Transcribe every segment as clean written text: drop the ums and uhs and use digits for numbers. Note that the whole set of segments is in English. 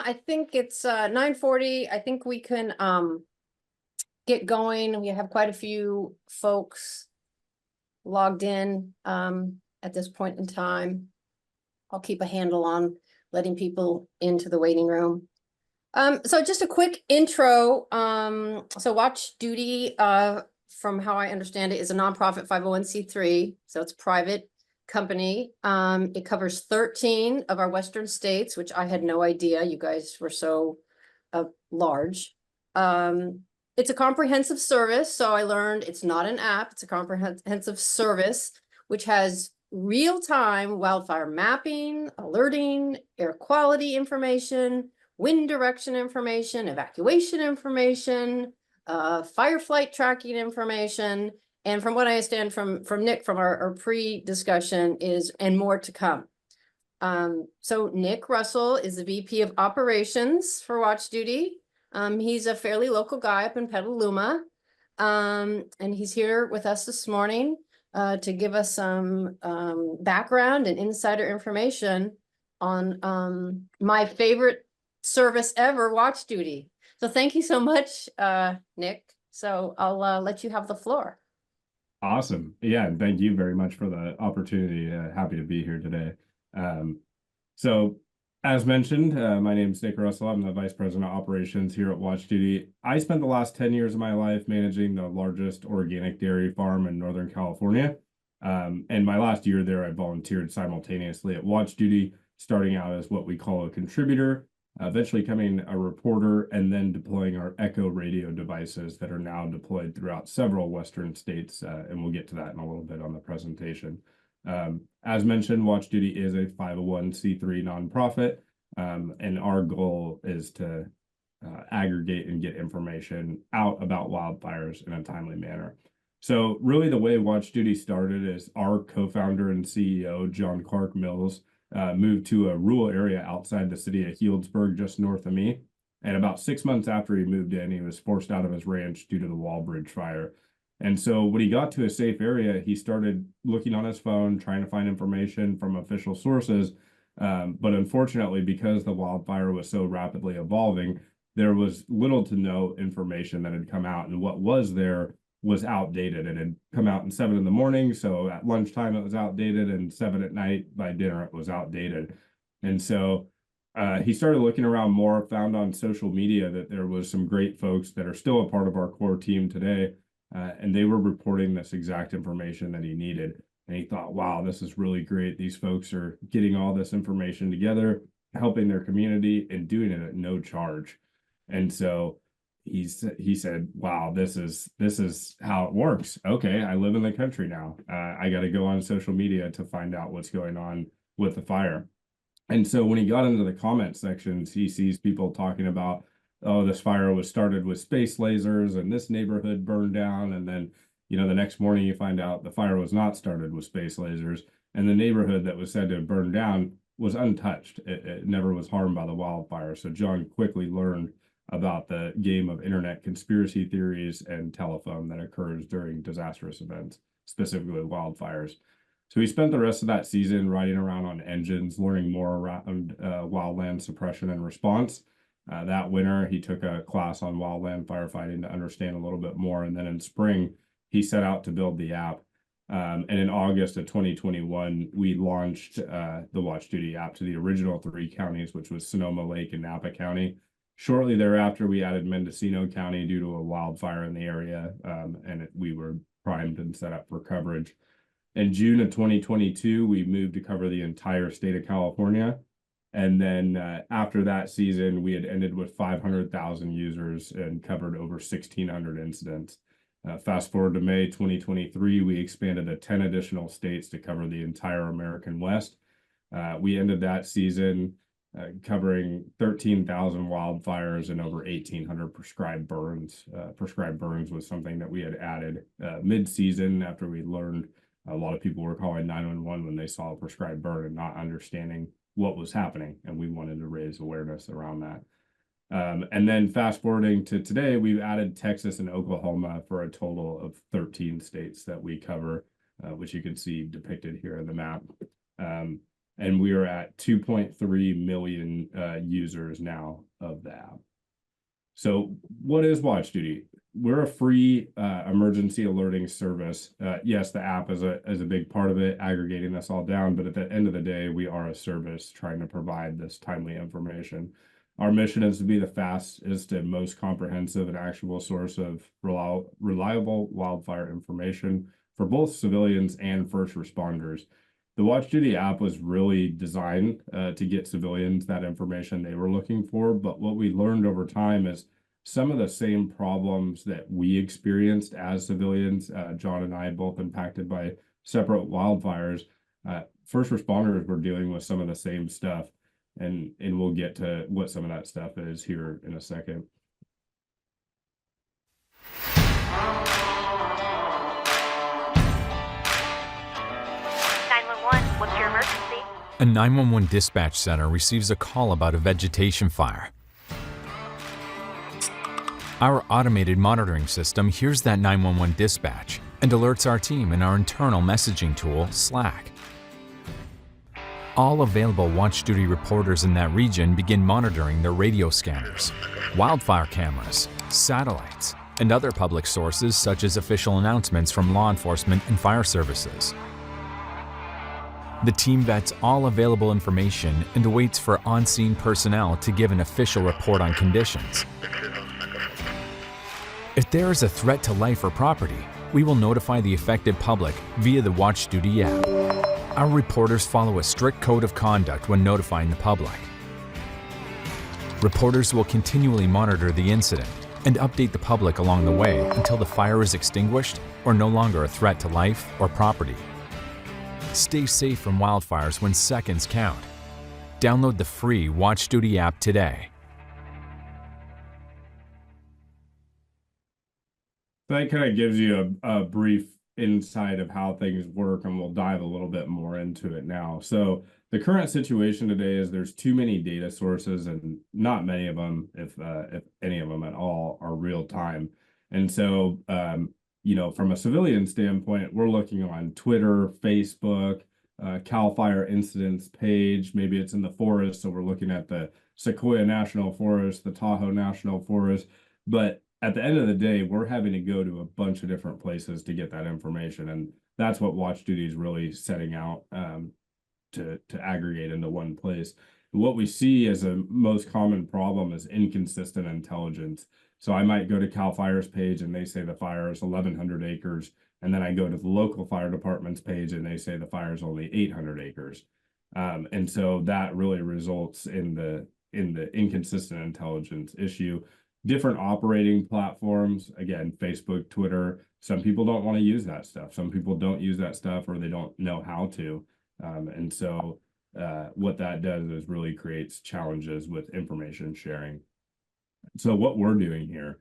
I think it's 9:40. I think we can get going. We have quite a few folks logged in at this point in time. I'll keep a handle on letting people into the waiting room. So just a quick intro. So Watch Duty, from how I understand it, is a nonprofit 501c3. So it's a private company. It covers 13 of our Western states, which I had no idea. You guys were so large. It's a comprehensive service. So I learned it's not an app, it's a comprehensive service, which has real-time wildfire mapping, alerting, air quality information, wind direction information, evacuation information, fire flight tracking information. And from what I understand from Nick from our pre-discussion is, and more to come. So Nick Russell is the VP of Operations for Watch Duty. He's a fairly local guy up in Petaluma. And he's here with us this morning to give us some background and insider information on my favorite service ever, Watch Duty. So thank you so much, Nick. So I'll let you have the floor. Awesome. Yeah, and thank you very much for the opportunity. Happy to be here today. So as mentioned, my name is Nick Russell. I'm the Vice President of Operations here at Watch Duty. I spent the last 10 years of my life managing the largest organic dairy farm in Northern California. And my last year there, I volunteered simultaneously at Watch Duty, starting out as what we call a contributor, eventually becoming a reporter, and then deploying our Echo radio devices that are now deployed throughout several Western states. And we'll get to that in a little bit on the presentation. As mentioned, Watch Duty is a 501c3 nonprofit, and our goal is to aggregate and get information out about wildfires in a timely manner. So really the way Watch Duty started is our co-founder and CEO, John Clark Mills, moved to a rural area outside the city of Healdsburg, just north of me. And about 6 months after he moved in, he was forced out of his ranch due to the Wallbridge fire. And so when he got to a safe area, he started looking on his phone, trying to find information from official sources. But unfortunately, because the wildfire was so rapidly evolving, there was little to no information that had come out. And what was there was outdated. It had come out in 7 in the morning. So at lunchtime, it was outdated, and 7 at night by dinner, it was outdated. And so he started looking around more, found on social media that there was some great folks that are still a part of our core team today. And they were reporting this exact information that he needed. And he thought, wow, this is really great. These folks are getting all this information together, helping their community, and doing it at no charge. And so he said, wow, this is how it works. Okay, I live in the country now. I got to go on social media to find out what's going on with the fire. And so when he got into the comment sections, he sees people talking about, oh, this fire was started with space lasers and this neighborhood burned down. And then, the next morning you find out the fire was not started with space lasers, and the neighborhood that was said to have burned down was untouched. It never was harmed by the wildfire. So John quickly learned about the game of internet conspiracy theories and telephone that occurs during disastrous events, specifically wildfires. So he spent the rest of that season riding around on engines, learning more around wildland suppression and response. That winter, he took a class on wildland firefighting to understand a little bit more. And then in spring, he set out to build the app. And in August of 2021, we launched the Watch Duty app to the original 3 counties, which was Sonoma Lake and Napa County. Shortly thereafter, we added Mendocino County due to a wildfire in the area, and we were primed and set up for coverage. In June of 2022, we moved to cover the entire state of California. And then after that season, we had ended with 500,000 users and covered over 1,600 incidents. Fast forward to May 2023, we expanded to 10 additional states to cover the entire American West. We ended that season covering 13,000 wildfires and over 1,800 prescribed burns. Prescribed burns was something that we had added mid-season after we learned a lot of people were calling 911 when they saw a prescribed burn and not understanding what was happening, and we wanted to raise awareness around that. And then fast forwarding to today, we've added Texas and Oklahoma for a total of 13 states that we cover, which you can see depicted here in the map. and we are at 2.3 million users now of the app. So what is Watch Duty? We're a free emergency alerting service. Yes, the app is a big part of it, aggregating this all down, but at the end of the day, we are a service trying to provide this timely information. Our mission is to be the fastest and most comprehensive and actionable source of reliable wildfire information for both civilians and first responders. The Watch Duty app was really designed to get civilians that information they were looking for. But what we learned over time is some of the same problems that we experienced as civilians, John and I both impacted by separate wildfires, first responders were dealing with some of the same stuff. And we'll get to what some of that stuff is here in a second. What's your emergency? A 911 dispatch center receives a call about a vegetation fire. Our automated monitoring system hears that 911 dispatch and alerts our team in our internal messaging tool, Slack. All available Watch Duty reporters in that region begin monitoring their radio scanners, wildfire cameras, satellites, and other public sources such as official announcements from law enforcement and fire services. The team vets all available information and awaits for on-scene personnel to give an official report on conditions. If there is a threat to life or property, we will notify the affected public via the Watch Duty app. Our reporters follow a strict code of conduct when notifying the public. Reporters will continually monitor the incident and update the public along the way until the fire is extinguished or no longer a threat to life or property. Stay safe from wildfires when seconds count. Download the free Watch Duty app today. That kind of gives you a brief insight of how things work, and we'll dive a little bit more into it now. So the current situation today is there's too many data sources, and not many of them, if any of them at all, are real time. And so from a civilian standpoint, we're looking on Twitter, Facebook, CAL FIRE incidents page. Maybe it's in the forest, so we're looking at the Sequoia National Forest, the Tahoe National Forest. But at the end of the day, we're having to go to a bunch of different places to get that information. And that's what Watch Duty is really setting out to aggregate into one place. What we see as a most common problem is inconsistent intelligence. So I might go to CAL FIRE's page and they say the fire is 1,100 acres. And then I go to the local fire department's page and they say the fire is only 800 acres. And so that really results in the inconsistent intelligence issue. Different operating platforms, again, Facebook, Twitter, some people don't want to use that stuff. Some people don't use that stuff or they don't know how to. And so what that does is really creates challenges with information sharing. So what we're doing here,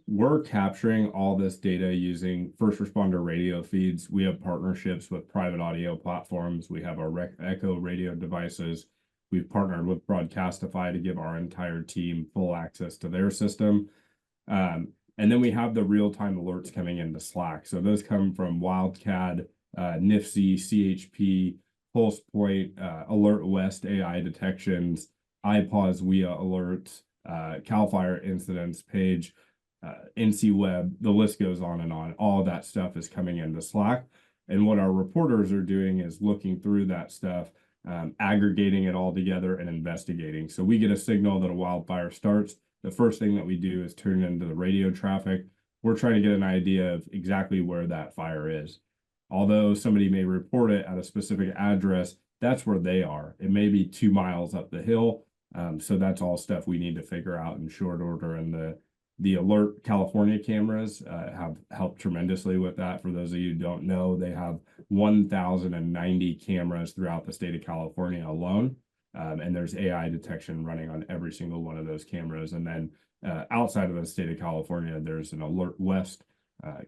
we're capturing all this data using first responder radio feeds. We have partnerships with private audio platforms. We have our Echo radio devices. We've partnered with Broadcastify to give our entire team full access to their system. And then we have the real-time alerts coming into Slack. So those come from Wildcat, NIFC, CHP, PulsePoint, Alert West AI detections, iPause WIA alerts, CAL FIRE incidents page, NC Web, the list goes on and on. All that stuff is coming into Slack. And what our reporters are doing is looking through that stuff, aggregating it all together and investigating. So we get a signal that a wildfire starts. The first thing that we do is turn into the radio traffic. We're trying to get an idea of exactly where that fire is. Although somebody may report it at a specific address, that's where they are. It may be 2 miles up the hill. So that's all stuff we need to figure out in short order. And the Alert California cameras have helped tremendously with that. For those of you who don't know, they have 1,090 cameras throughout the state of California alone. And there's AI detection running on every single one of those cameras. And then outside of the state of California, there's an Alert West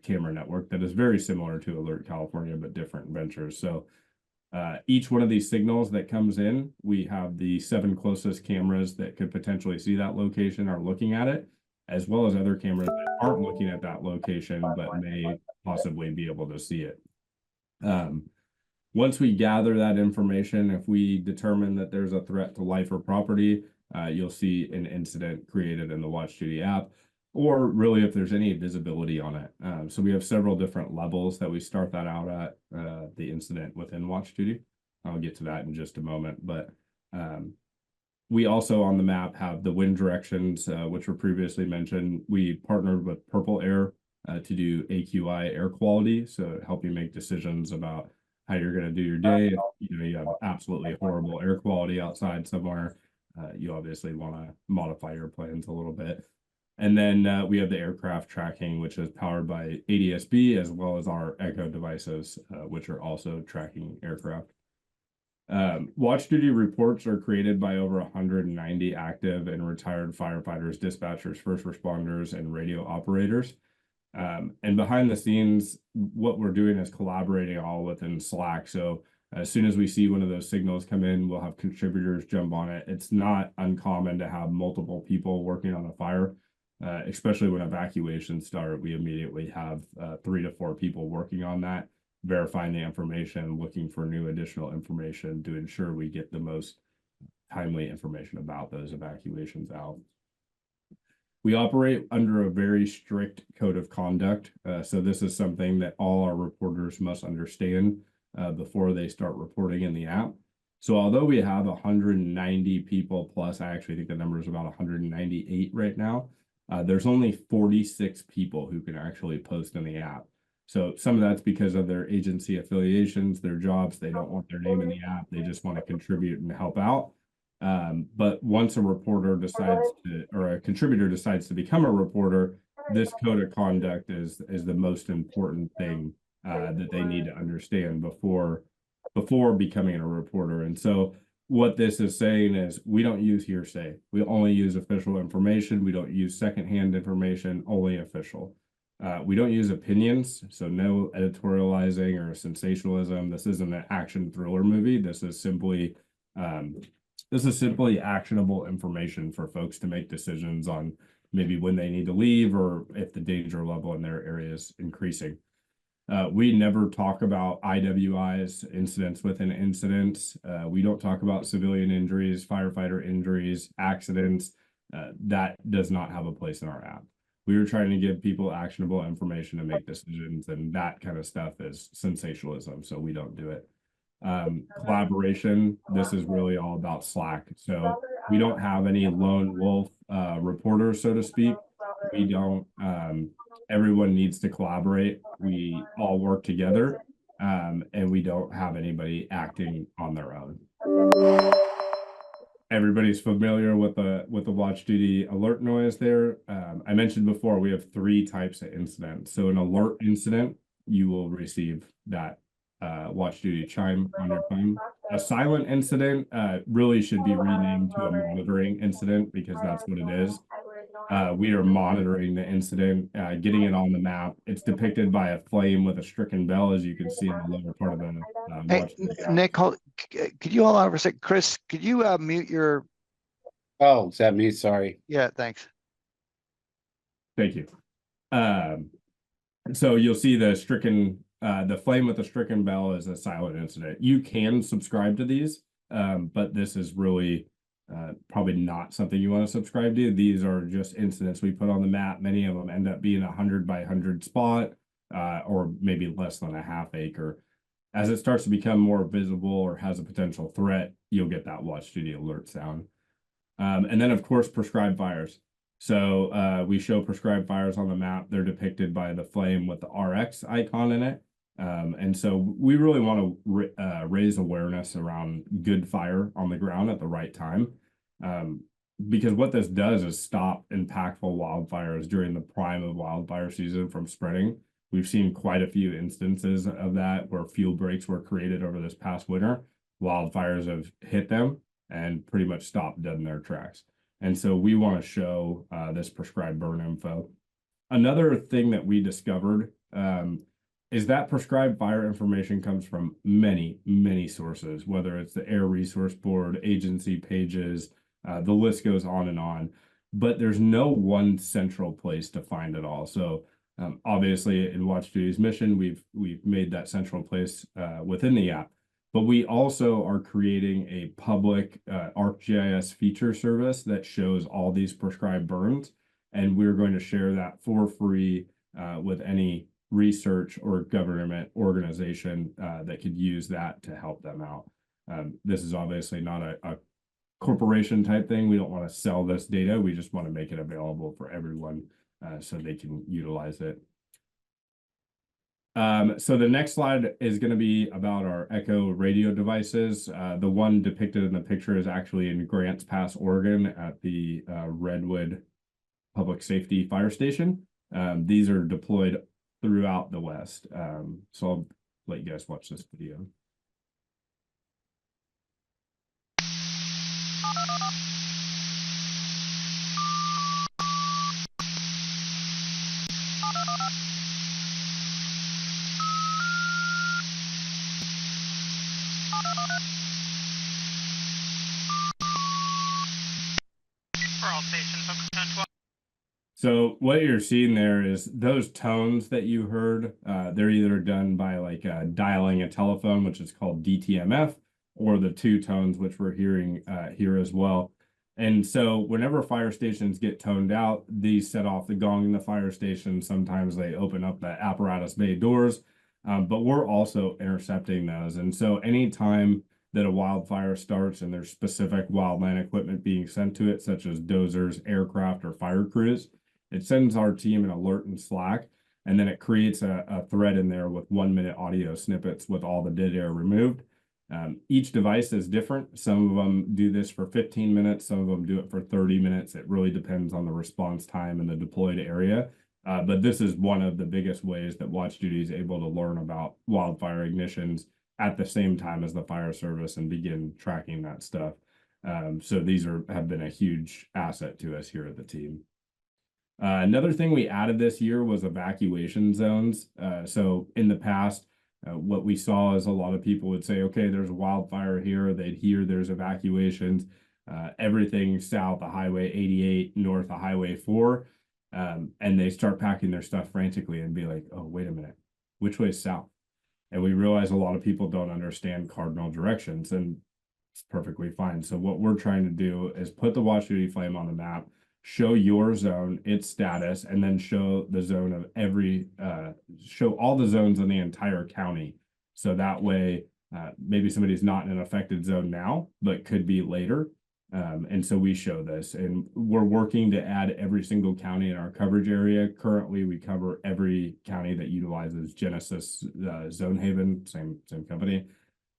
camera network that is very similar to Alert California, but different ventures. So each one of these signals that comes in, we have the 7 closest cameras that could potentially see that location are looking at it, as well as other cameras that aren't looking at that location, but may possibly be able to see it. Once we gather that information, if we determine that there's a threat to life or property, you'll see an incident created in the Watch Duty app, or really if there's any visibility on it. So we have several different levels that we start that out at, the incident within Watch Duty. I'll get to that in just a moment, but we also on the map have the wind directions, which were previously mentioned. We partnered with Purple Air to do AQI air quality, so help you make decisions about how you're going to do your day. If, you have absolutely horrible air quality outside somewhere, you obviously want to modify your plans a little bit. And then we have the aircraft tracking, which is powered by ADS-B, as well as our Echo devices, which are also tracking aircraft. Watch Duty reports are created by over 190 active and retired firefighters, dispatchers, first responders, and radio operators. And behind the scenes, what we're doing is collaborating all within Slack. So as soon as we see one of those signals come in, we'll have contributors jump on it. It's not uncommon to have multiple people working on a fire, especially when evacuations start. We immediately have 3 to 4 people working on that, verifying the information, looking for new additional information to ensure we get the most timely information about those evacuations out. We operate under a very strict code of conduct. So this is something that all our reporters must understand before they start reporting in the app. So although we have 190 people plus, I actually think the number is about 198 right now, there's only 46 people who can actually post in the app. So some of that's because of their agency affiliations, their jobs. They don't want their name in the app. They just want to contribute and help out. But once a reporter decides to, or a contributor decides to become a reporter, this code of conduct is the most important thing that they need to understand before becoming a reporter. And so what this is saying is we don't use hearsay. We only use official information. We don't use secondhand information, only official. We don't use opinions, so no editorializing or sensationalism. This isn't an action thriller movie. This is simply actionable information for folks to make decisions on maybe when they need to leave or if the danger level in their area is increasing. We never talk about IWIs, incidents within incidents. We don't talk about civilian injuries, firefighter injuries, accidents. That does not have a place in our app. We were trying to give people actionable information to make decisions, and that kind of stuff is sensationalism, so we don't do it. Collaboration, this is really all about Slack. So we don't have any lone wolf reporters, so to speak. We don't, everyone needs to collaborate. We all work together, and we don't have anybody acting on their own. Everybody's familiar with the Watch Duty alert noise there. I mentioned before, we have 3 types of incidents. So an alert incident, you will receive that Watch Duty chime on your phone. A silent incident really should be renamed to a monitoring incident because that's what it is. We are monitoring the incident, getting it on the map. It's depicted by a flame with a stricken bell, as you can see in the lower part of the Hey, Nick, could you hold on for a sec? Chris, could you mute your? Oh, is that me? Sorry. Yeah, thanks. Thank you. So you'll see the stricken, the flame with the stricken bell is a silent incident. You can subscribe to these, but this is really probably not something you want to subscribe to. These are just incidents we put on the map. Many of them end up being 100 by 100 spot, or maybe less than a half acre. As it starts to become more visible or has a potential threat, you'll get that Watch Duty alert sound. And then of course, prescribed fires. So we show prescribed fires on the map. They're depicted by the flame with the RX icon in it. And so we really want to raise awareness around good fire on the ground at the right time. Because what this does is stop impactful wildfires during the prime of wildfire season from spreading. We've seen quite a few instances of that where fuel breaks were created over this past winter. Wildfires have hit them and pretty much stopped dead in their tracks. And so we want to show this prescribed burn info. Another thing that we discovered is that prescribed fire information comes from many, many sources, whether it's the Air Resource Board, agency pages, the list goes on, but there's no one central place to find it all. So obviously in Watch Duty's mission, we've made that central place within the app. But we also are creating a public ArcGIS feature service that shows all these prescribed burns. And we're going to share that for free with any research or government organization that could use that to help them out. This is obviously not a corporation type thing. We don't want to sell this data. We just want to make it available for everyone so they can utilize it. So the next slide is going to be about our Echo radio devices. The one depicted in the picture is actually in Grants Pass, Oregon at the Redwood Public Safety Fire Station. These are deployed throughout the West. So I'll let you guys watch this video. So what you're seeing there is those tones that you heard, they're either done by like dialing a telephone, which is called DTMF, or the two tones, which we're hearing here as well. And so whenever fire stations get toned out, these set off the gong in the fire station. Sometimes they open up the apparatus bay doors, but we're also intercepting those. And so anytime that a wildfire starts and there's specific wildland equipment being sent to it, such as dozers, aircraft, or fire crews, it sends our team an alert in Slack, and then it creates a thread in there with 1-minute audio snippets with all the dead air removed. Each device is different. Some of them do this for 15 minutes. Some of them do it for 30 minutes. It really depends on the response time and the deployed area. But this is one of the biggest ways that Watch Duty is able to learn about wildfire ignitions at the same time as the fire service and begin tracking that stuff. So these have been a huge asset to us here at the team. Another thing we added this year was evacuation zones. So in the past, what we saw is a lot of people would say, okay, there's a wildfire here. They'd hear there's evacuations, everything south of Highway 88, north of Highway 4. And they start packing their stuff frantically and be like, oh, wait a minute, which way is south? And we realize a lot of people don't understand cardinal directions, and it's perfectly fine. So what we're trying to do is put the Watch Duty Flame on the map, show your zone, its status, and then show the zone of show all the zones in the entire county. So that way, maybe somebody's not in an affected zone now, but could be later. And so we show this, and we're working to add every single county in our coverage area. Currently, we cover every county that utilizes Genesis Zone Haven, same company,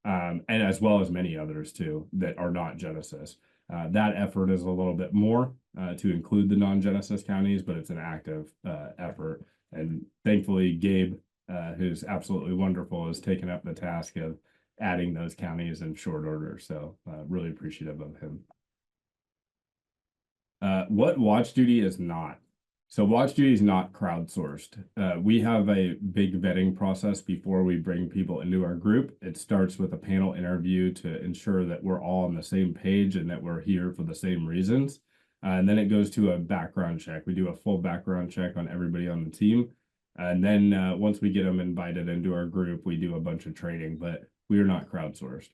and as well as many others too that are not Genesis. That effort is a little bit more to include the non-Genesis counties, but it's an active effort. And thankfully, Gabe, who's absolutely wonderful, has taken up the task of adding those counties in short order. So really appreciative of him. What Watch Duty is not. So Watch Duty is not crowdsourced. We have a big vetting process before we bring people into our group. It starts with a panel interview to ensure that we're all on the same page and that we're here for the same reasons. And then it goes to a background check. We do a full background check on everybody on the team. And then once we get them invited into our group, we do a bunch of training, but we are not crowdsourced.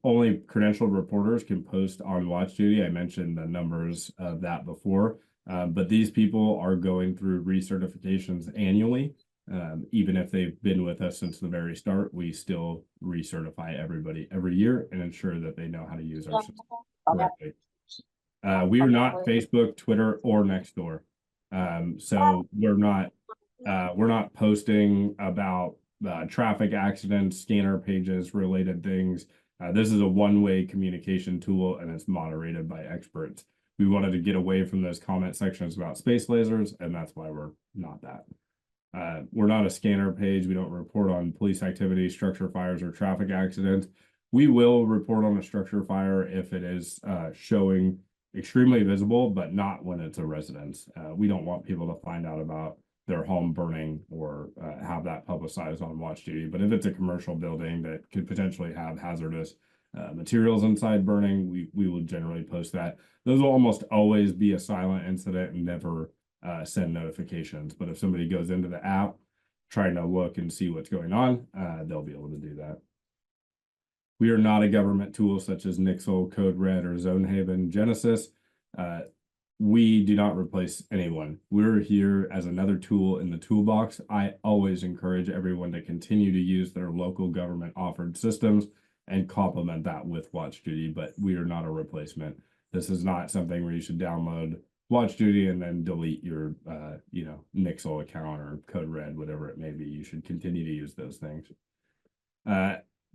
Only credentialed reporters can post on Watch Duty. I mentioned the numbers of that before. But these people are going through recertifications annually. Even if they've been with us since the very start, we still recertify everybody every year and ensure that they know how to use our system correctly. We are not Facebook, Twitter, or Nextdoor. So we're not posting about traffic accidents, scanner pages, related things. This is a one-way communication tool, and it's moderated by experts. We wanted to get away from those comment sections about space lasers, and that's why we're not that. We're not a scanner page. We don't report on police activity, structure fires, or traffic accidents. We will report on a structure fire if it is showing extremely visible, but not when it's a residence. We don't want people to find out about their home burning or have that publicized on Watch Duty. But if it's a commercial building that could potentially have hazardous materials inside burning, we will generally post that. Those will almost always be a silent incident and never send notifications. But if somebody goes into the app trying to look and see what's going on, they'll be able to do that. We are not a government tool such as Nixle, Code Red, or Zonehaven Genesis. We do not replace anyone. We're here as another tool in the toolbox. I always encourage everyone to continue to use their local government offered systems and complement that with WatchDuty, but we are not a replacement. This is not something where you should download WatchDuty and then delete your, Nixle account or Code Red, whatever it may be. You should continue to use those things.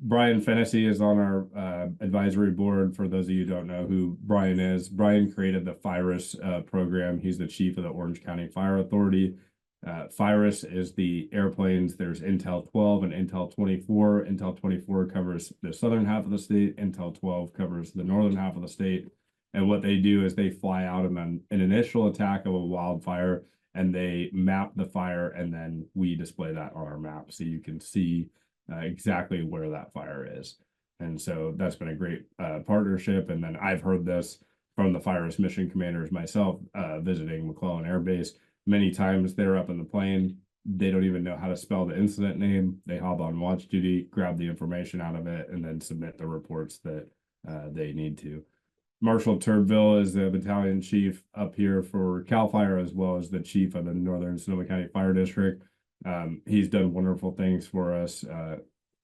Brian Fennessy is on our advisory board. For those of you who don't know who Brian is, Brian created the FIRUS program. He's the chief of the Orange County Fire Authority. FIRUS is the airplanes. There's Intel 12 and Intel 24. Intel 24 covers the southern half of the state. Intel 12 covers the northern half of the state. And what they do is they fly out and then an initial attack of a wildfire, and they map the fire, and then we display that on our map so you can see exactly where that fire is. And so that's been a great partnership. And then I've heard this from the FIRUS mission commanders myself, visiting McClellan Air Base. Many times they're up in the plane, they don't even know how to spell the incident name. They hop on WatchDuty, grab the information out of it, and then submit the reports that they need to. Marshall Turbeville is the battalion chief up here for CAL FIRE, as well as the chief of the Northern Sonoma County Fire District. He's done wonderful things for us,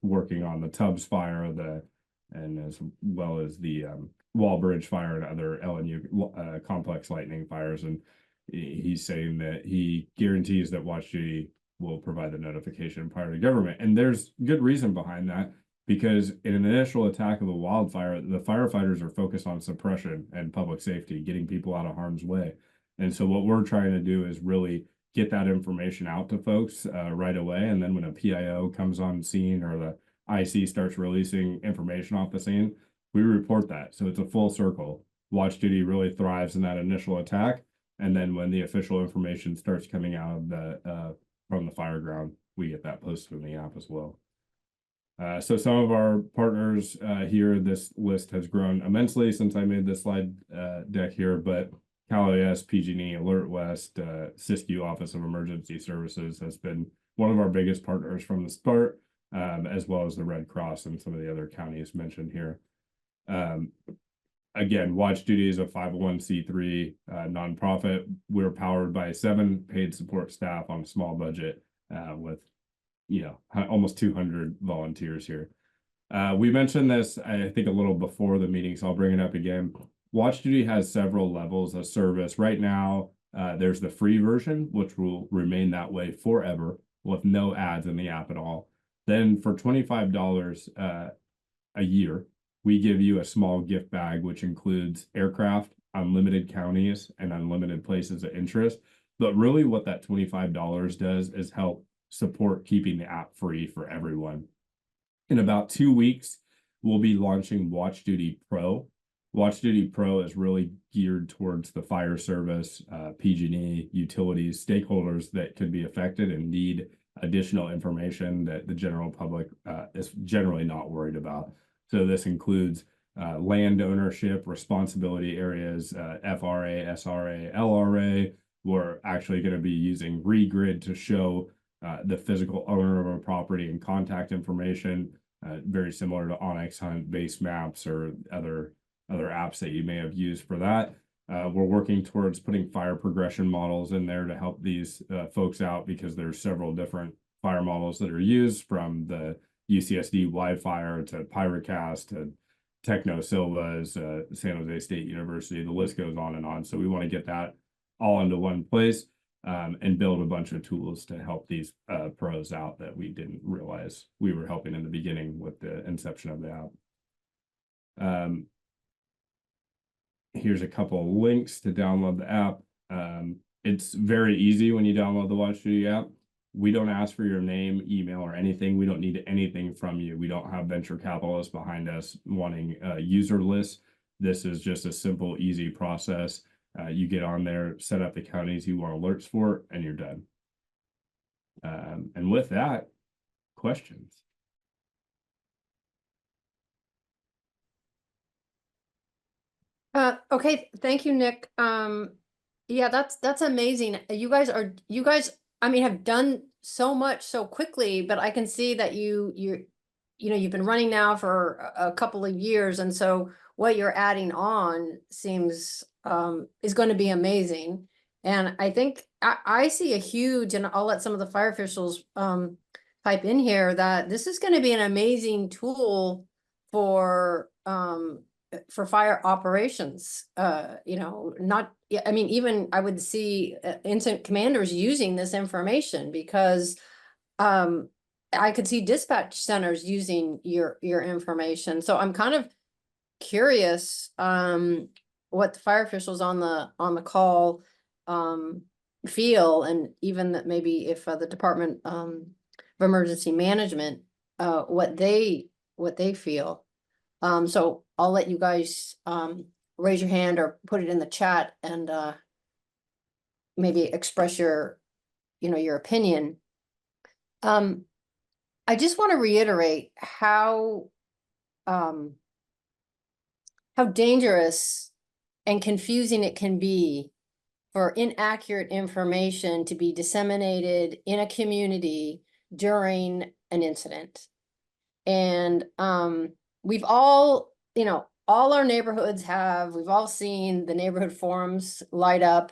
working on the Tubbs fire, and as well as the Wallbridge fire and other LNU complex lightning fires. And he's saying that he guarantees that WatchDuty will provide the notification prior to government. And there's good reason behind that, because in an initial attack of a wildfire, the firefighters are focused on suppression and public safety, getting people out of harm's way. And so what we're trying to do is really get that information out to folks right away. And then when a PIO comes on scene or the IC starts releasing information off the scene, we report that. So it's a full circle. WatchDuty really thrives in that initial attack. And then when the official information starts coming out of the from the fire ground, we get that posted in the app as well. So some of our partners here, this list has grown immensely since I made this slide deck here, but CalOS, PG&E, Alert West, Siskiyou Office of Emergency Services has been one of our biggest partners from the start, as well as the Red Cross and some of the other counties mentioned here. Again, WatchDuty is a 501c3 nonprofit. We're powered by 7 paid support staff on a small budget with almost 200 volunteers here. We mentioned this, I think, a little before the meeting, so I'll bring it up again. WatchDuty has several levels of service. Right now, there's the free version, which will remain that way forever with no ads in the app at all. Then for $25 a year, we give you a small gift bag, which includes aircraft, unlimited counties, and unlimited places of interest. But really what that $25 does is help support keeping the app free for everyone. In about 2 weeks, we'll be launching WatchDuty Pro. WatchDuty Pro is really geared towards the fire service, PG&E, utilities, stakeholders that could be affected and need additional information that the general public is generally not worried about. So this includes land ownership, responsibility areas, FRA, SRA, LRA. We're actually going to be using Regrid to show the physical owner of a property and contact information, very similar to Onyx Hunt, base maps, or other apps that you may have used for that. We're working towards putting fire progression models in there to help these folks out, because there's several different fire models that are used, from the UCSD Wildfire to Pyrocast to Techno Silva's, San Jose State University. The list goes on and on. So we want to get that all into one place and build a bunch of tools to help these pros out that we didn't realize we were helping in the beginning with the inception of the app. Here's a couple links to download the app. It's very easy when you download the WatchDuty app. We don't ask for your name, email, or anything. We don't need anything from you. We don't have venture capitalists behind us wanting user lists. This is just a simple, easy process. You get on there, set up the counties you want alerts for, and you're done. And with that, questions? Okay, thank you, Nick. Yeah, that's amazing. You guys, I mean, have done so much so quickly, but I can see that you've been running now for a couple of years, and so what you're adding on seems is going to be amazing. And I think I see a huge, and I'll let some of the fire officials pipe in here, that this is going to be an amazing tool for fire operations. Not, I mean, even I would see incident commanders using this information, because I could see dispatch centers using your information. So I'm kind of curious what the fire officials on the call feel, and even that maybe if the Department of Emergency Management what they feel. So I'll let you guys raise your hand or put it in the chat, and maybe express your opinion. I just want to reiterate how dangerous and confusing it can be for inaccurate information to be disseminated in a community during an incident. And we've all, all our neighborhoods we've all seen the neighborhood forums light up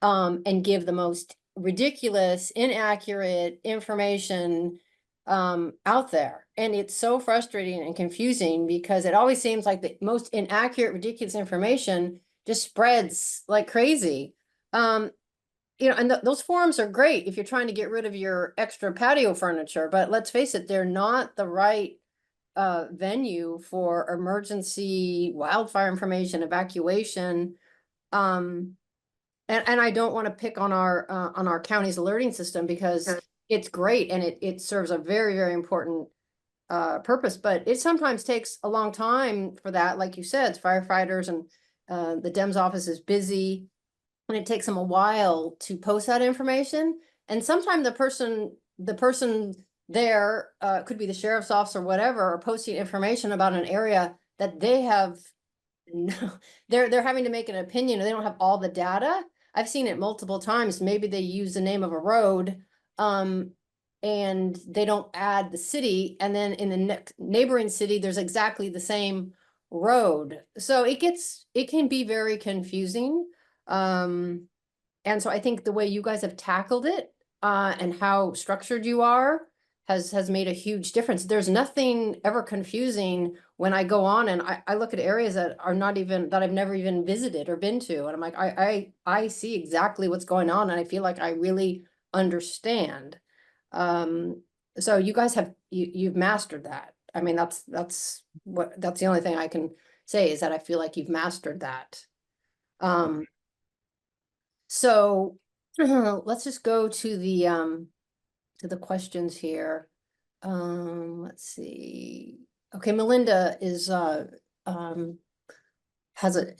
and give the most ridiculous, inaccurate information out there. And it's so frustrating and confusing, because it always seems like the most inaccurate, ridiculous information just spreads like crazy. And those forums are great if you're trying to get rid of your extra patio furniture, but let's face it, they're not the right venue for emergency wildfire information, evacuation. And I don't want to pick on our county's alerting system, because it's great and it serves a very, very important purpose, but it sometimes takes a long time for that. Like you said, firefighters and the DEMS office is busy, and it takes them a while to post that information. And sometimes the person there could be the sheriff's office or whatever, are posting information about an area that they have they're having to make an opinion, and they don't have all the data. I've seen it multiple times. Maybe they use the name of a road and they don't add the city, and then in the next neighboring city there's exactly the same road. So it can be very confusing. And so I think the way you guys have tackled it and how structured you are has made a huge difference. There's nothing ever confusing when I go on and I look at areas that are not even, that I've never even visited or been to. And I'm like, I see exactly what's going on, and I feel like I really understand. So you guys you've mastered that. I mean, that's the only thing I can say, is that I feel like you've mastered that. So let's just go to the questions here. Let's see. Okay, Melinda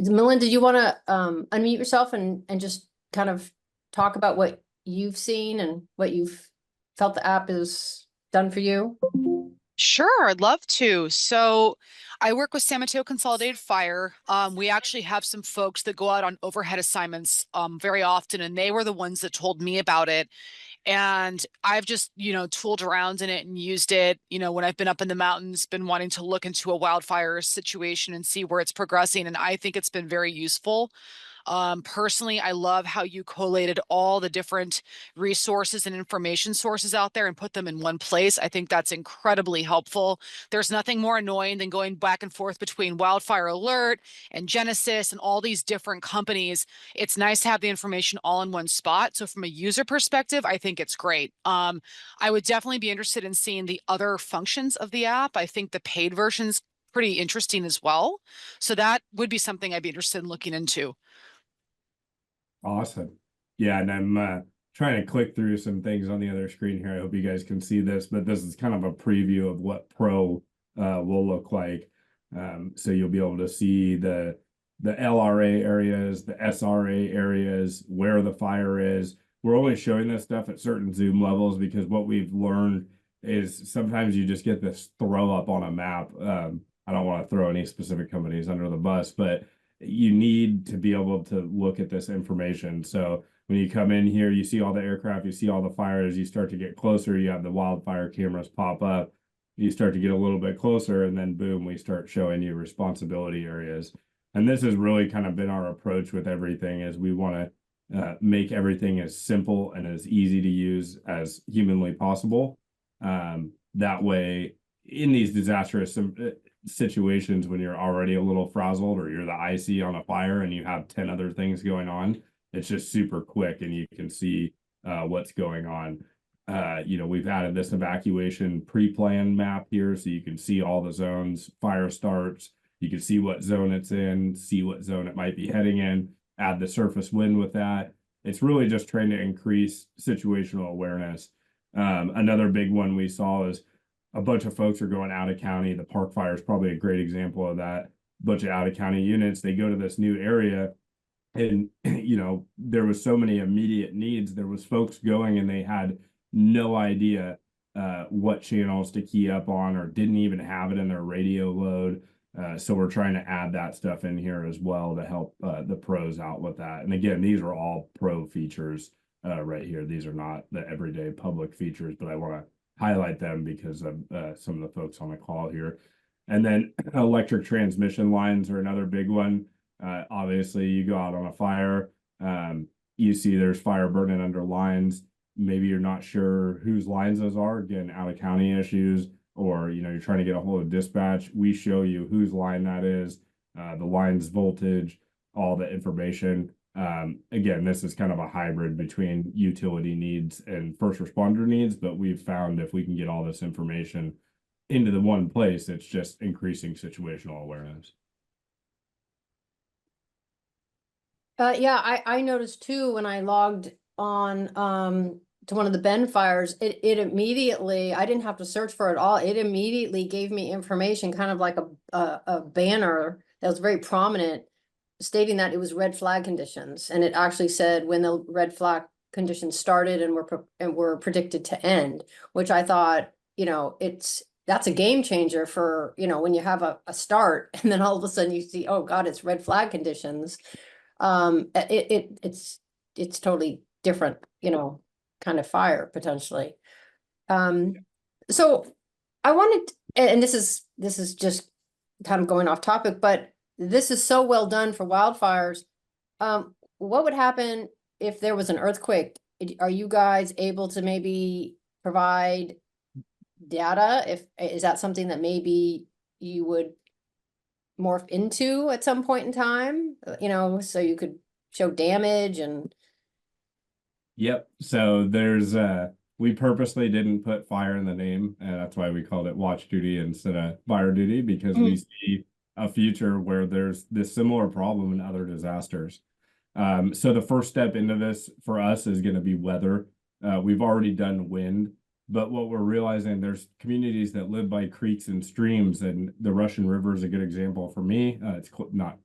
Melinda, do you want to unmute yourself and just kind of talk about what you've seen and what you've felt the app has done for you? Sure, I'd love to. So I work with San Mateo Consolidated Fire. We actually have some folks that go out on overhead assignments very often, and they were the ones that told me about it. And I've just, tooled around in it and used it, when I've been up in the mountains, been wanting to look into a wildfire situation and see where it's progressing. And I think it's been very useful. Personally, I love how you collated all the different resources and information sources out there and put them in one place. I think that's incredibly helpful. There's nothing more annoying than going back and forth between Wildfire Alert and Genesis and all these different companies. It's nice to have the information all in one spot. So from a user perspective, I think it's great. I would definitely be interested in seeing the other functions of the app. I think the paid version's pretty interesting as well. So that would be something I'd be interested in looking into. Awesome. Yeah, and I'm trying to click through some things on the other screen here. I hope you guys can see this, but this is kind of a preview of what Pro will look like. So you'll be able to see the LRA areas, the SRA areas, where the fire is. We're only showing this stuff at certain zoom levels because what we've learned is sometimes you just get this throw up on a map. I don't want to throw any specific companies under the bus, but you need to be able to look at this information. So when you come in here, you see all the aircraft, you see all the fires, you start to get closer, you have the wildfire cameras pop up. you start to get a little bit closer, and then boom, we start showing you responsibility areas. And this has really kind of been our approach with everything, is we want to make everything as simple and as easy to use as humanly possible. That way, in these disastrous situations, when you're already a little frazzled or you're the IC on a fire and you have 10 other things going on, it's just super quick and you can see what's going on. We've added this evacuation pre-plan map here, so you can see all the zones, fire starts, you can see what zone it's in, see what zone it might be heading in, add the surface wind with that. It's really just trying to increase situational awareness. Another big one we saw is a bunch of folks are going out of county. The Park Fire is probably a great example of that. A bunch of out of county units, they go to this new area, and there was so many immediate needs. There was folks going and they had no idea what channels to key up on, or didn't even have it in their radio load. So we're trying to add that stuff in here as well to help the pros out with that. And again, these are all pro features right here. These are not the everyday public features, but I want to highlight them because of some of the folks on the call here. And then electric transmission lines are another big one. Obviously, you go out on a fire, you see there's fire burning under lines. Maybe you're not sure whose lines those are. Again, out of county issues, or you're trying to get a hold of dispatch. We show you whose line that is, the line's voltage, all the information. Again, this is kind of a hybrid between utility needs and first responder needs, but we've found if we can get all this information into the one place, it's just increasing situational awareness. Yeah, I noticed too when I logged on to one of the Bend fires, it immediately, I didn't have to search for it all. It immediately gave me information, kind of like a banner that was very prominent, stating that it was red flag conditions, and it actually said when the red flag conditions started and were predicted to end, which I thought, that's a game changer for, when you have a start and then all of a sudden you see, oh God, it's red flag conditions. It's totally different, kind of fire potentially. So I wanted, and this is just kind of going off topic, but this is so well done for wildfires. What would happen if there was an earthquake? Are you guys able to maybe provide data? Is that something that maybe you would morph into at some point in time, so you could show damage and. Yep. So there's we purposely didn't put fire in the name, and that's why we called it watch duty instead of fire duty, because we see a future where there's this similar problem in other disasters. So the first step into this for us is going to be weather. We've already done wind, but what we're realizing, there's communities that live by creeks and streams, and the Russian River is a good example for me. It's not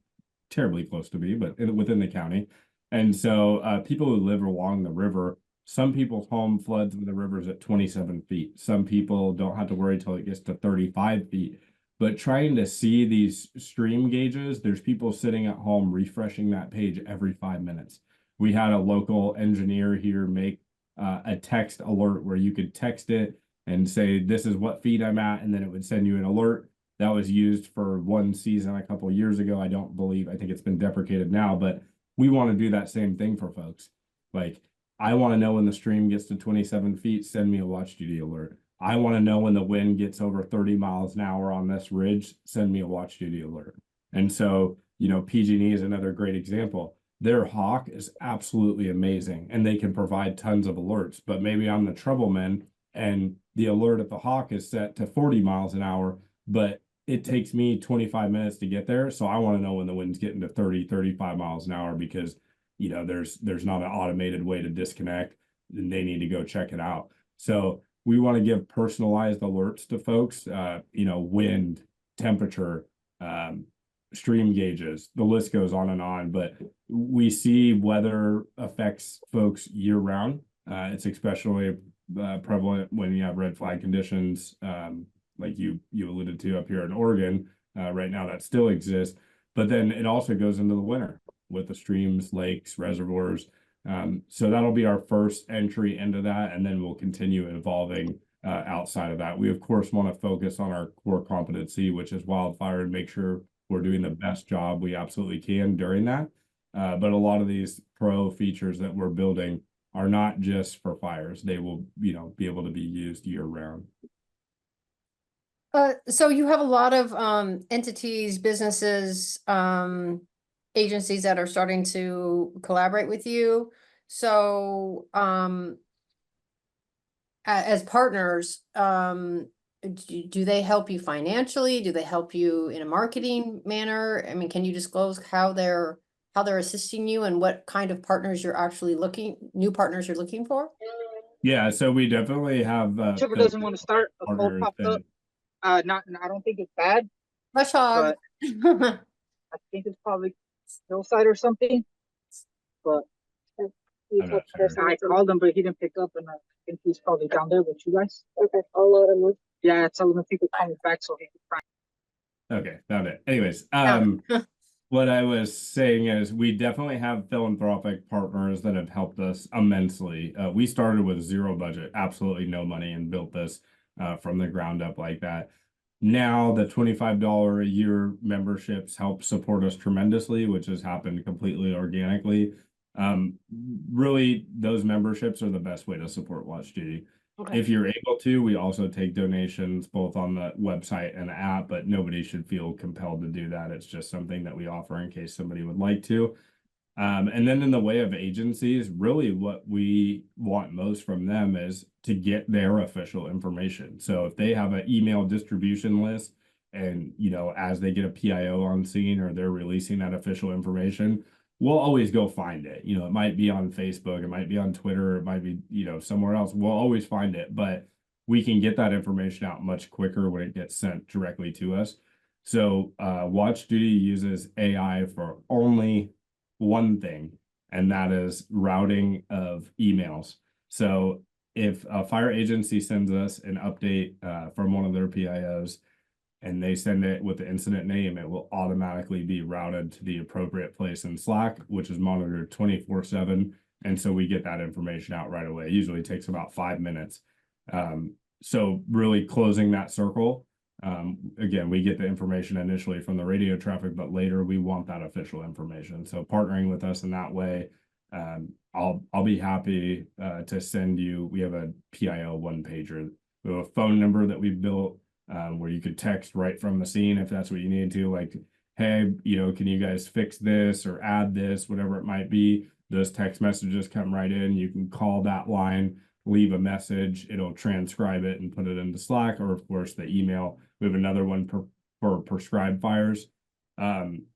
terribly close to me, but within the county. And so people who live along the river, some people's home floods when the river's at 27 feet. Some people don't have to worry till it gets to 35 feet. But trying to see these stream gauges, there's people sitting at home refreshing that page every 5 minutes. We had a local engineer here make a text alert where you could text it and say, this is what feet I'm at, and then it would send you an alert. That was used for one season a couple of years ago. I think it's been deprecated now, but we want to do that same thing for folks. Like, I want to know when the stream gets to 27 feet, send me a watch duty alert. I want to know when the wind gets over 30 miles an hour on this ridge, send me a watch duty alert. And so, PG&E is another great example. Their Hawk is absolutely amazing, and they can provide tons of alerts, but maybe I'm the troubleman and the alert at the Hawk is set to 40 miles an hour, but it takes me 25 minutes to get there. So I want to know when the wind's getting to 30, 35 miles an hour, because, there's not an automated way to disconnect, and they need to go check it out. So we want to give personalized alerts to folks, wind, temperature, stream gauges, the list goes on, but we see weather affects folks year round. It's especially prevalent when you have red flag conditions, like you alluded to up here in Oregon. Right now that still exists, but then it also goes into the winter with the streams, lakes, reservoirs. So that'll be our first entry into that, and then we'll continue evolving outside of that. We of course want to focus on our core competency, which is wildfire, and make sure we're doing the best job we absolutely can during that. But a lot of these pro features that we're building are not just for fires. They will, you know, be able to be used year round. So you have a lot of entities, businesses, agencies that are starting to collaborate with you. So as partners, do they help you financially? Do they help you in a marketing manner? I mean, can you disclose how they're assisting you and what kind of partners you're actually new partners you're looking for? Yeah, so we definitely have Whichever doesn't want to start, a poll partners popped that up. I don't think it's bad. Rush hog. I think it's probably hillside or something. But I'm not sure. I called him, but he didn't pick up, and I think he's probably down there with you guys. Okay, I'll load him. Yeah, tell him if he could call me back so he could find. Okay, found it. Anyways, what I was saying is we definitely have philanthropic partners that have helped us immensely. We started with zero budget, absolutely no money, and built this from the ground up like that. Now the $25 a year memberships help support us tremendously, which has happened completely organically. Really, those memberships are the best way to support Watch Duty. Okay. If you're able to, we also take donations both on the website and the app, but nobody should feel compelled to do that. It's just something that we offer in case somebody would like to. And then in the way of agencies, really what we want most from them is to get their official information. So if they have an email distribution list and, you know, as they get a PIO on scene or they're releasing that official information, we'll always go find it. You know, it might be on Facebook, it might be on Twitter, it might be, you know, somewhere else. We'll always find it, but we can get that information out much quicker when it gets sent directly to us. So Watch Duty uses AI for only one thing, and that is routing of emails. So if a fire agency sends us an update from one of their PIOs and they send it with the incident name, it will automatically be routed to the appropriate place in Slack, which is monitored 24/7. And so we get that information out right away. It usually takes about 5 minutes. So really closing that circle. Again, we get the information initially from the radio traffic, but later we want that official information. So partnering with us in that way, I'll be happy to send you. We have a PIO one pager. We have a phone number that we built where you could text right from the scene if that's what you need to. Like, hey, you know, can you guys fix this or add this, whatever it might be. Those text messages come right in. You can call that line, leave a message, it'll transcribe it and put it into Slack, or of course the email. We have another one for prescribed fires.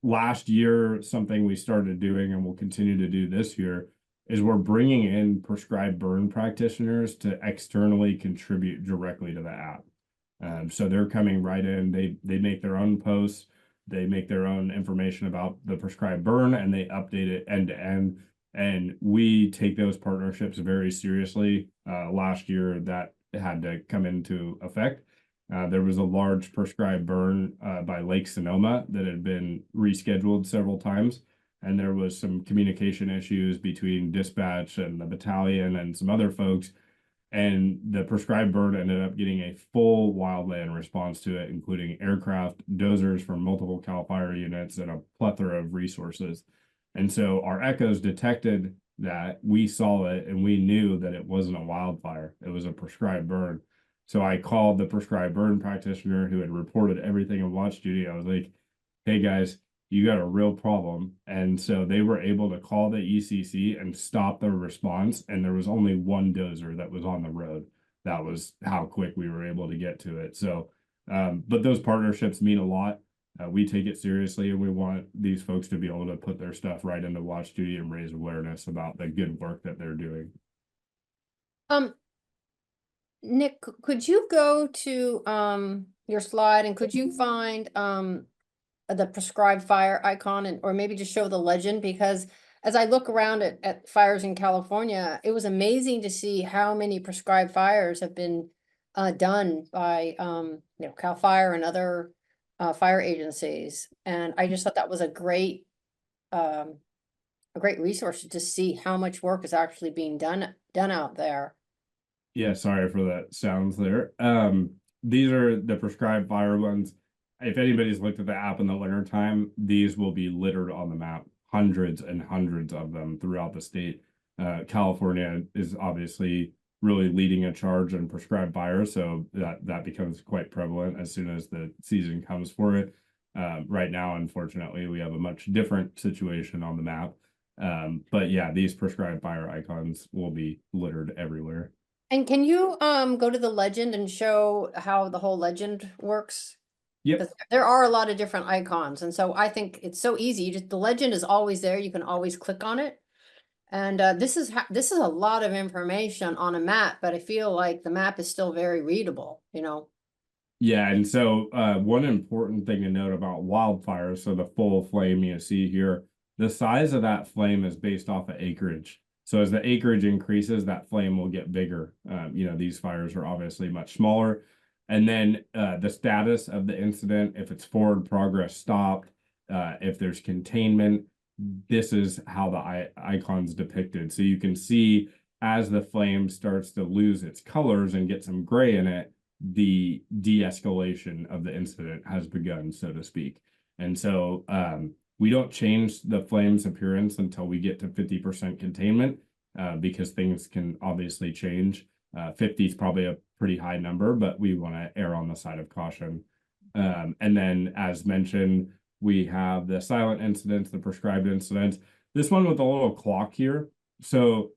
Last year, something we started doing and we'll continue to do this year is we're bringing in prescribed burn practitioners to externally contribute directly to the app. So they're coming right in, they make their own posts, they make their own information about the prescribed burn, and they update it end to end. And we take those partnerships very seriously. Last year, that had to come into effect. There was a large prescribed burn by Lake Sonoma that had been rescheduled several times. And there was some communication issues between dispatch and the battalion and some other folks. And the prescribed burn ended up getting a full wildland response to it, including aircraft, dozers from multiple CAL FIRE units, and a plethora of resources. And so our echoes detected that, we saw it, and we knew that it wasn't a wildfire. It was a prescribed burn. So I called the prescribed burn practitioner who had reported everything in Watch Duty. I was like, hey guys, you got a real problem. And so they were able to call the ECC and stop the response. And there was only one dozer that was on the road. That was how quick we were able to get to it. So, but those partnerships mean a lot. We take it seriously, and we want these folks to be able to put their stuff right into Watch Duty and raise awareness about the good work that they're doing. Nick, could you go to your slide and could you find the prescribed fire icon, and or maybe just show the legend? Because as I look around at fires in California, it was amazing to see how many prescribed fires have been done by CAL FIRE and other fire agencies. And I just thought that was a great resource to see how much work is actually being done out there. Yeah, sorry for that sounds there. These are the prescribed fire ones. If anybody's looked at the app in the wintertime, these will be littered on the map, hundreds and hundreds of them throughout the state. California is obviously really leading a charge in prescribed fire, so that becomes quite prevalent as soon as the season comes for it. Right now, unfortunately, we have a much different situation on the map. But yeah, these prescribed fire icons will be littered everywhere. And can you go to the legend and show how the whole legend works? Yep. 'Cause there are a lot of different icons, and so I think it's so easy. You just, the legend is always there. You can always click on it. And this is a lot of information on a map, but I feel like the map is still very readable, you know. Yeah, and so one important thing to note about wildfires, so the full flame you see here, the size of that flame is based off of acreage. So as the acreage increases, that flame will get bigger. These fires are obviously much smaller. And then the status of the incident, if it's forward progress stopped, if there's containment, this is how the icon's depicted. So you can see as the flame starts to lose its colors and get some gray in it, the de-escalation of the incident has begun, so to speak. And so we don't change the flame's appearance until we get to 50% containment, because things can obviously change. 50 is probably a pretty high number, but we want to err on the side of caution. And then, as mentioned, we have the silent incidents, the prescribed incidents. This one with a little clock here. So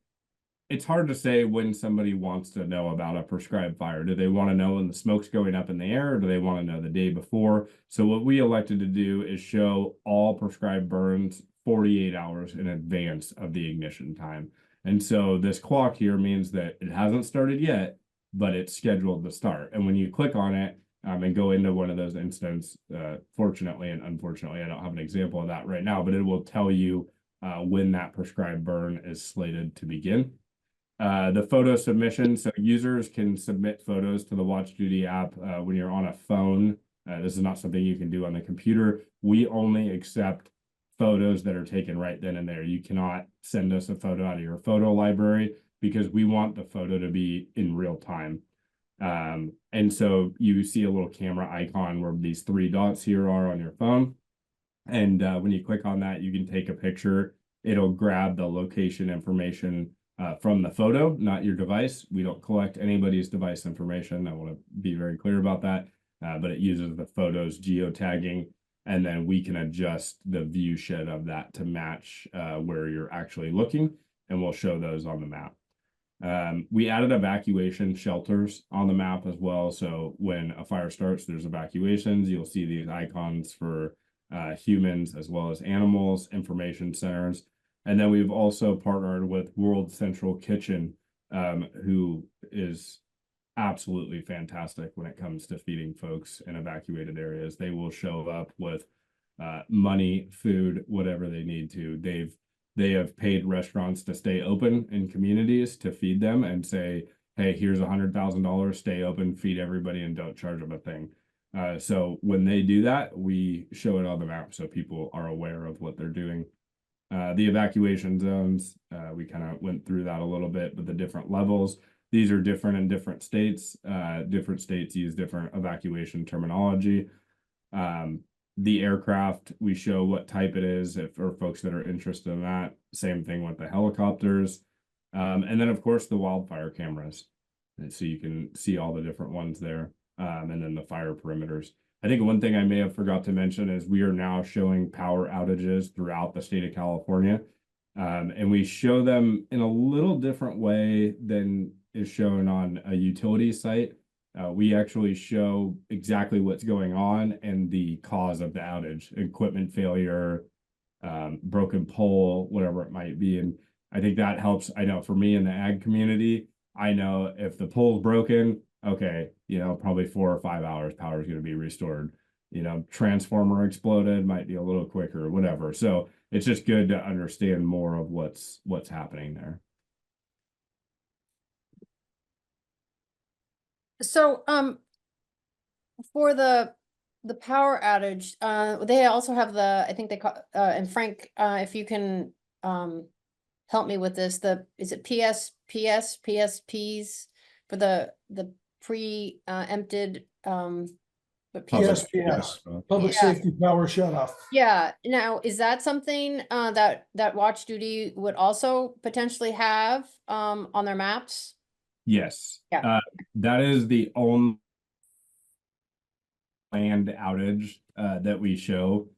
it's hard to say when somebody wants to know about a prescribed fire. Do they want to know when the smoke's going up in the air, or do they want to know the day before? So what we elected to do is show all prescribed burns 48 hours in advance of the ignition time. And so this clock here means that it hasn't started yet, but it's scheduled to start. And when you click on it and go into one of those incidents, fortunately and unfortunately, I don't have an example of that right now, but it will tell you when that prescribed burn is slated to begin. The photo submission, so users can submit photos to the Watch Duty app when you're on a phone. This is not something you can do on the computer. We only accept photos that are taken right then and there. You cannot send us a photo out of your photo library because we want the photo to be in real time. And so you see a little camera icon where these 3 dots here are on your phone. And when you click on that, you can take a picture. It'll grab the location information from the photo, not your device. We don't collect anybody's device information. I want to be very clear about that. But it uses the photo's geotagging, and then we can adjust the view shed of that to match where you're actually looking, and we'll show those on the map. We added evacuation shelters on the map as well. So when a fire starts, there's evacuations. You'll see these icons for humans as well as animals, information centers. And then we've also partnered with World Central Kitchen, who is absolutely fantastic when it comes to feeding folks in evacuated areas. They will show up with money, food, whatever they need to. They have paid restaurants to stay open in communities to feed them and say, hey, here's $100,000, stay open, feed everybody, and don't charge them a thing. So when they do that, we show it on the map so people are aware of what they're doing. The evacuation zones, we kind of went through that a little bit, but the different levels, these are different in different states. Different states use different evacuation terminology. The aircraft, we show what type it is for folks that are interested in that. Same thing with the helicopters. And then, of course, the wildfire cameras. And so you can see all the different ones there. And then the fire perimeters. I think one thing I may have forgot to mention is we are now showing power outages throughout the state of California. And we show them in a little different way than is shown on a utility site. We actually show exactly what's going on and the cause of the outage, equipment failure, broken pole, whatever it might be. And I think that helps. I know for me in the ag community, I know if the pole's broken, okay, probably 4 or 5 hours, power is going to be restored. Transformer exploded, might be a little quicker, whatever. So it's just good to understand more of what's happening there. So, for the power outage, they also have I think they call, and Frank, if you can, help me with this, is it PSPs, for the pre-empted, but Public PSPS, safety. Public Yeah. Safety Power Shutoff. Yeah, now, is that something that Watch Duty would also potentially have on their maps? Yes. Yeah. That is the only planned outage that we show.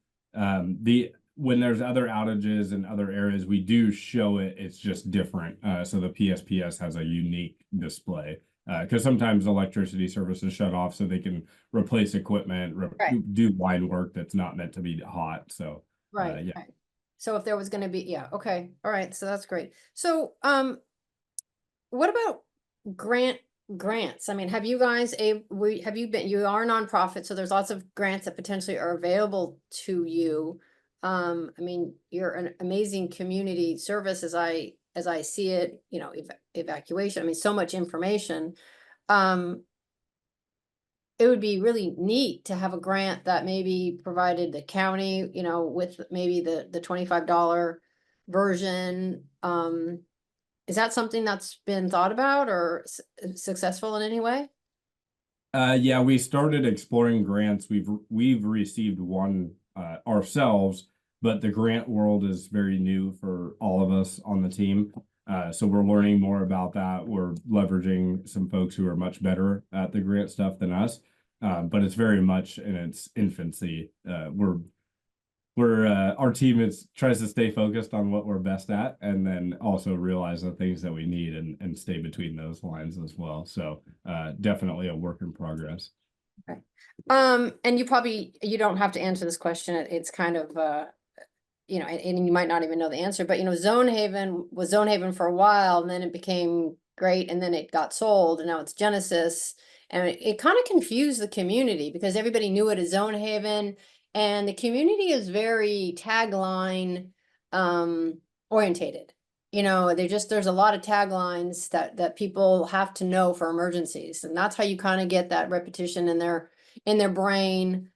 When there's other outages in other areas, we do show it. It's just different. So the PSPS has a unique display because sometimes electricity services shut off so they can replace equipment, Right. do line work that's not meant to be hot. So Right, yeah. right. So if there was gonna be, yeah, okay, all right, so that's great. So, what about grants? I mean, have you guys you are a nonprofit, so there's lots of grants that potentially are available to you. I mean, you're an amazing community service as I see it, you know, evacuation, I mean, so much information. It would be really neat to have a grant that maybe provided the county, you know, with maybe the $25 version. Is that something that's been thought about or successful in any way? Yeah, we started exploring grants. We've received one ourselves, but the grant world is very new for all of us on the team. So we're learning more about that. We're leveraging some folks who are much better at the grant stuff than us. But it's very much in its infancy. Our team tries to stay focused on what we're best at and then also realize the things that we need and stay between those lines as well. So definitely a work in progress. Okay. And you don't have to answer this question. It's kind of you know, and you might not even know the answer, but you know, Zone Haven was Zone Haven for a while and then it became great and then it got sold and now it's Genesis. And it kind of confused the community because everybody knew it as Zone Haven. And the community is very tagline orientated. You know, there's a lot of taglines that people have to know for emergencies. And that's how you kind of get that repetition in their brain.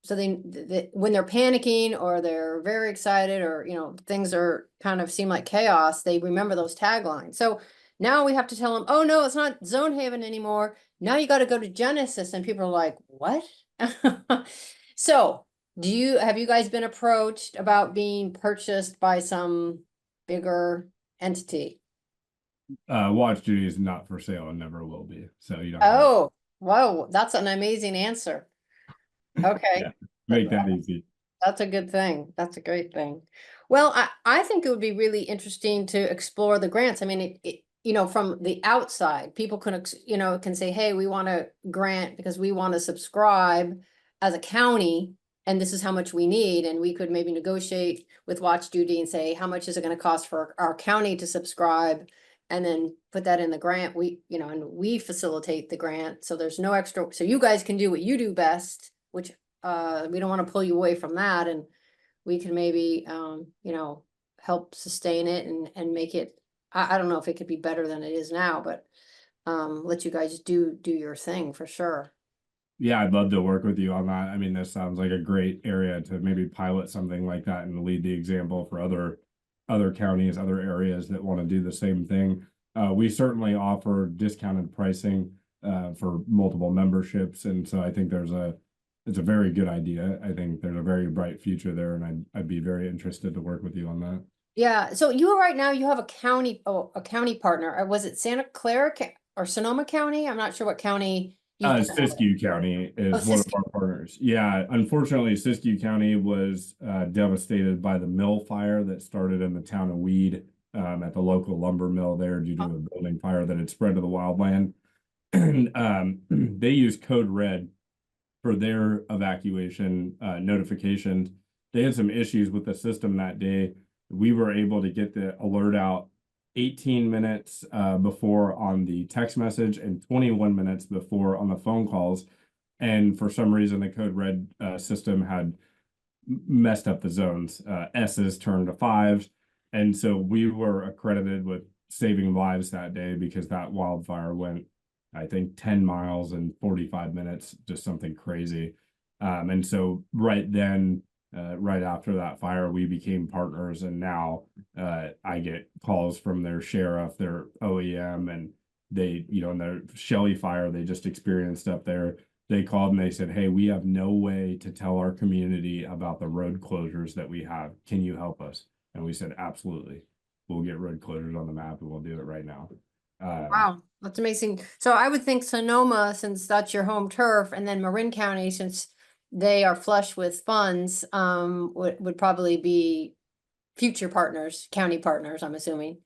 So when they're panicking or they're very excited or, you know, things are kind of seem like chaos, they remember those taglines. So now we have to tell them, oh no, it's not Zone Haven anymore. Now you got to go to Genesis. And people are like, what? So have you guys been approached about being purchased by some bigger entity? Watch Duty is not for sale and never will be. So you don't. Oh, whoa, that's an amazing answer. Okay. Yeah, make that easy. That's a good thing. That's a great thing. Well, I think it would be really interesting to explore the grants. I mean, you know, from the outside, people can say, hey, we want a grant because we want to subscribe as a county, and this is how much we need. And we could maybe negotiate with Watch Duty and say, how much is it going to cost for our county to subscribe? And then put that in the grant. And we facilitate the grant. So there's no extra. So you guys can do what you do best, which we don't want to pull you away from that. And we can maybe, help sustain it and make it, I don't know if it could be better than it is now, but let you guys do your thing for sure. Yeah, I'd love to work with you on that. I mean, this sounds like a great area to maybe pilot something like that and lead the example for other counties, other areas that want to do the same thing. We certainly offer discounted pricing for multiple memberships. And so I think it's a very good idea. I think there's a very bright future there, and I'd be very interested to work with you on that. Yeah, so right now you have a county partner. Or was it Santa Clara or Sonoma County? I'm not sure what county. Siskiyou County is one of our partners. Yeah, unfortunately, Siskiyou County was devastated by the mill fire that started in the town of Weed at the local lumber mill there due to a building fire that had spread to the wildland. And they used Code Red for their evacuation notifications. They had some issues with the system that day. We were able to get the alert out 18 minutes before on the text message and 21 minutes before on the phone calls. And for some reason, the Code Red system had messed up the zones. S's turned to 5s. And so we were accredited with saving lives that day because that wildfire went, I think, 10 miles in 45 minutes, just something crazy. And so right then, right after that fire, we became partners. And now I get calls from their sheriff, their OEM, and they, in the Shelley fire they just experienced up there, they called and they said, hey, we have no way to tell our community about the road closures that we have. Can you help us? And we said, absolutely. We'll get road closures on the map and we'll do it right now. Wow, that's amazing. So I would think Sonoma, since that's your home turf, and then Marin County, since they are flush with funds, would probably be future partners, county partners, I'm assuming.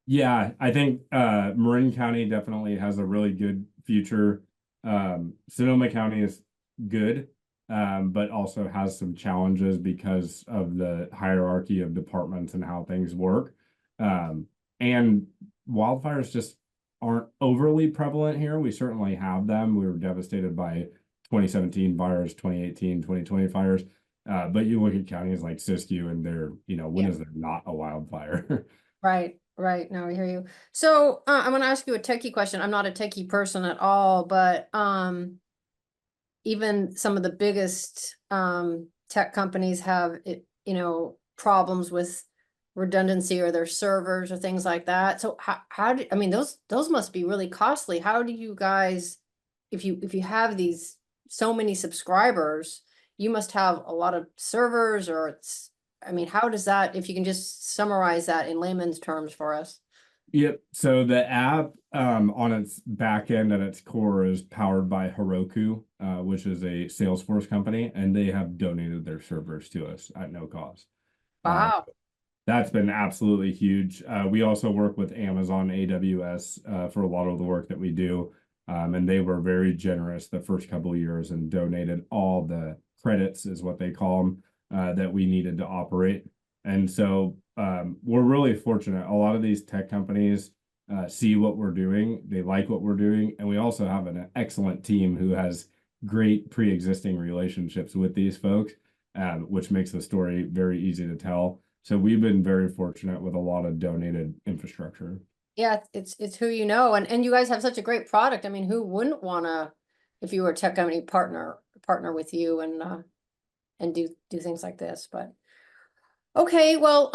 Yeah, I think Marin County definitely has a really good future. Sonoma County is good, but also has some challenges because of the hierarchy of departments and how things work. And wildfires just aren't overly prevalent here. We certainly have them. We were devastated by 2017 fires, 2018, 2020 fires. But you look at counties like Siskiyou and they're, when is there not a wildfire? Right, right. No, I hear you. So I'm going to ask you a techie question. I'm not a techie person at all, but even some of the biggest tech companies have problems with redundancy or their servers or things like that. So how do, I mean, those must be really costly. How do you guys, if you have these so many subscribers, you must have a lot of servers, or it's, I mean, how does that, if you can just summarize that in layman's terms for us? Yep. So the app on its back end at its core is powered by Heroku, which is a Salesforce company, and they have donated their servers to us at no cost. Wow. That's been absolutely huge. We also work with Amazon AWS for a lot of the work that we do. And they were very generous the first couple of years and donated all the credits, is what they call them, that we needed to operate. And so we're really fortunate. A lot of these tech companies see what we're doing. They like what we're doing. And we also have an excellent team who has great pre-existing relationships with these folks, which makes the story very easy to tell. So we've been very fortunate with a lot of donated infrastructure. Yeah, it's who you know, and you guys have such a great product. I mean, who wouldn't wanna, if you were a tech company, partner with you and do things like this, but okay, well,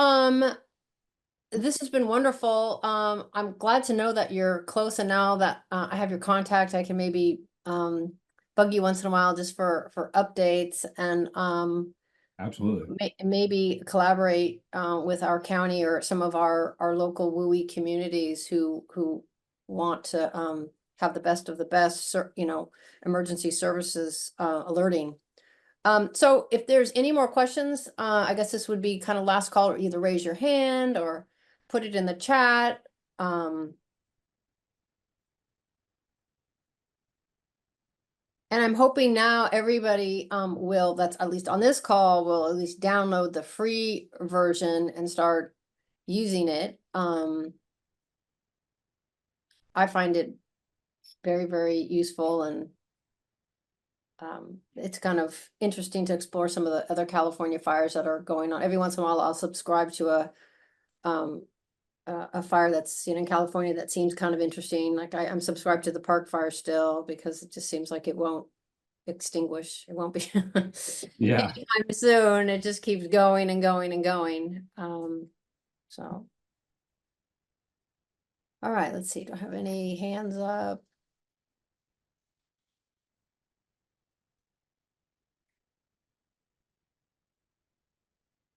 this has been wonderful. I'm glad to know that you're close, and now that I have your contact, I can maybe bug you once in a while just for updates, and Absolutely. maybe collaborate with our county or some of our local WUI communities who want to have the best of the best, emergency services alerting. So if there's any more questions, I guess this would be kind of last call, or either raise your hand or put it in the chat. And I'm hoping now everybody will, that's at least on this call, will at least download the free version and start using it. I find it very, very useful, and it's kind of interesting to explore some of the other California fires that are going on. Every once in a while, I'll subscribe to a fire that's in California that seems kind of interesting. Like I'm subscribed to the Park Fire still, because it just seems like it won't extinguish. It won't be Yeah. anytime soon. It just keeps going and going and going. So. All right, let's see. Do I have any hands up?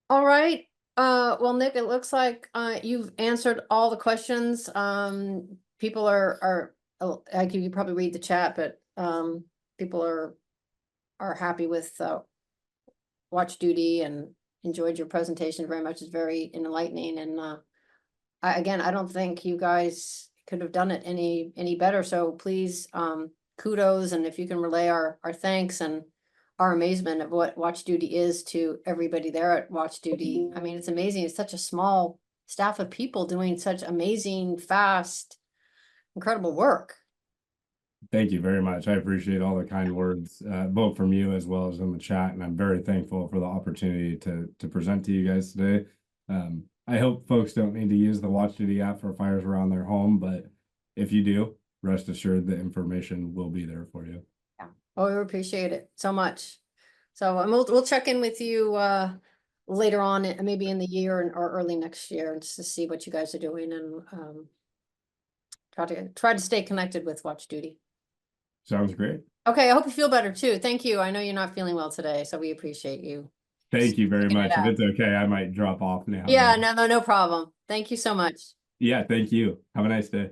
All right. Well, Nick, it looks like you've answered all the questions. People are I can, you probably read the chat, but people are happy with Watch Duty and enjoyed your presentation very much. It's very enlightening, and again, I don't think you guys could have done it any better. So please, kudos, and if you can relay our thanks and our amazement of what Watch Duty is to everybody there at Watch Duty. I mean, it's amazing. It's such a small staff of people doing such amazing, fast, incredible work. Thank you very much. I appreciate all the kind words, both from you as well as in the chat. And I'm very thankful for the opportunity to present to you guys today. I hope folks don't need to use the Watch Duty app for fires around their home, but if you do, rest assured the information will be there for you. Yeah. Oh, we appreciate it so much. So we'll check in with you later on, maybe in the year or early next year, just to see what you guys are doing. And try to stay connected with watch duty. Sounds great. Okay, I hope you feel better too. Thank you. I know you're not feeling well today, so we appreciate you. Thank you very Sticking it much. If out. it's okay, I might drop off now. Yeah, but- no problem. Thank you so much. Yeah, thank you. Have a nice day.